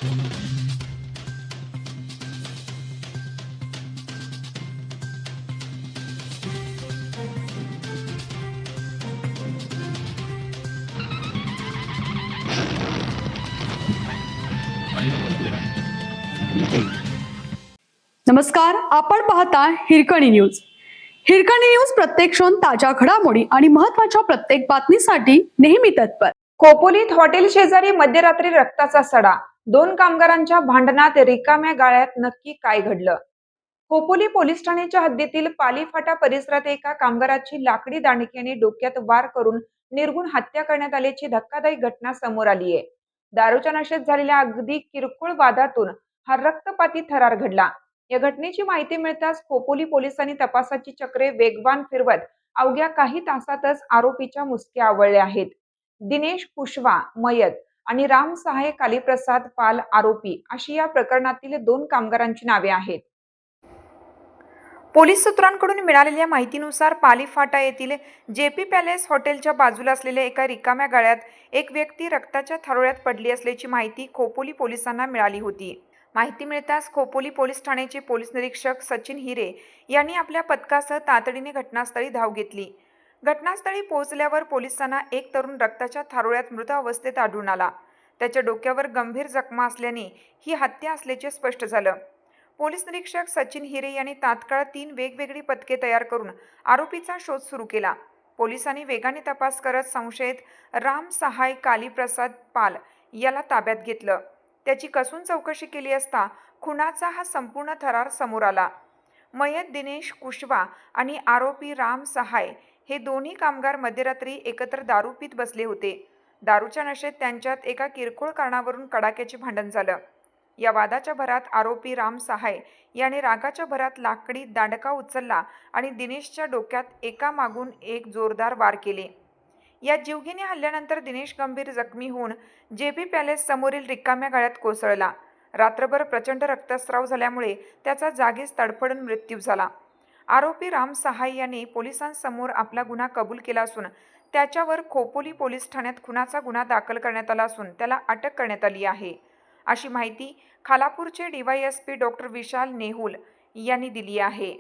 नमस्कार, आपण पाहता हिरकणी न्यूज. हिरकणी न्यूज प्रत्येक क्षण ताज्या घडामोडी आणि महत्त्वाच्या प्रत्येक बातमीसाठी नेहमी तत्पर. खोपोलीत हॉटेल शेजारी मध्यरात्री रक्ताचा सडा. 2 कामगारांच्या भांडणात रिकाम्या गाळ्यात नक्की काय घडलं? खोपोली पोलीस ठाण्याच्या हद्दीतील पालीफाटा परिसरात एका कामगाराची लाकडी दांडक्याने डोक्यात वार करून निर्घृण हत्या करण्यात आल्याची धक्कादायक घटना समोर आली आहे. दारूच्या नशेत झालेल्या अगदी किरकोळ वादातून हा रक्तपाती थरार घडला. या घटनेची माहिती मिळताच खोपोली पोलिसांनी तपासाची चक्रे वेगवान फिरवत अवघ्या काही तासातच आरोपीच्या मुसक्या आवळल्या आहेत. दिनेश कुशवा मयत आणि राम सहाय कालीप्रसाद पाल आरोपी अशी या प्रकरणातील 2 कामगारांची नावे आहेत. पोलीस सूत्रांकडून मिळालेल्या माहितीनुसार पालीफाटा येथील जेपी पॅलेस हॉटेलच्या बाजूला असलेल्या एका रिकाम्या गाळ्यात एक व्यक्ती रक्ताच्या थारोळ्यात पडली असल्याची माहिती खोपोली पोलिसांना मिळाली होती. माहिती मिळताच खोपोली पोलीस ठाण्याचे पोलीस निरीक्षक सचिन हिरे यांनी आपल्या पथकासह तातडीने घटनास्थळी धाव घेतली. घटनास्थळी पोहोचल्यावर पोलिसांना एक तरुण रक्ताच्या थारोळ्यात मृत अवस्थेत आढळून आला. त्याच्या डोक्यावर गंभीर जखमा असल्याने ही हत्या असल्याचे स्पष्ट झालं. पोलीस निरीक्षक सचिन हिरे यांनी तात्काळ 3 वेगवेगळी पथके तयार करून आरोपीचा शोध सुरू केला. पोलिसांनी वेगाने तपास करत संशयित राम सहाय कालीप्रसाद पाल याला ताब्यात घेतलं. त्याची कसून चौकशी केली असता खुनाचा हा संपूर्ण थरार समोर आला. मयत दिनेश कुशवा आणि आरोपी राम सहाय हे दोन्ही कामगार मध्यरात्री एकत्र दारू पीत बसले होते. दारूच्या नशेत त्यांच्यात एका किरकोळ कारणावरून कडाक्याचे भांडण झालं. या वादाच्या भरात आरोपी राम सहाय याने रागाच्या भरात लाकडी दांडका उचलला आणि दिनेशच्या डोक्यात एकामागून एक जोरदार वार केले. या जीवघेणी हल्ल्यानंतर दिनेश गंभीर जखमी होऊन जेपी पॅलेस समोरील रिकाम्या गाळ्यात कोसळला. रात्रभर प्रचंड रक्तस्राव झाल्यामुळे त्याचा जागीच तडफडून मृत्यू झाला. आरोपी राम सहाय याने पोलिसांसमोर आपला गुन्हा कबूल केला असून त्याच्यावर खोपोली पोलीस ठाण्यात खुनाचा गुन्हा दाखल करण्यात आला असून त्याला अटक करण्यात आली आहे, अशी माहिती खालापूरचे DYSP डॉक्टर विशाल नेहुल यांनी दिली आहे.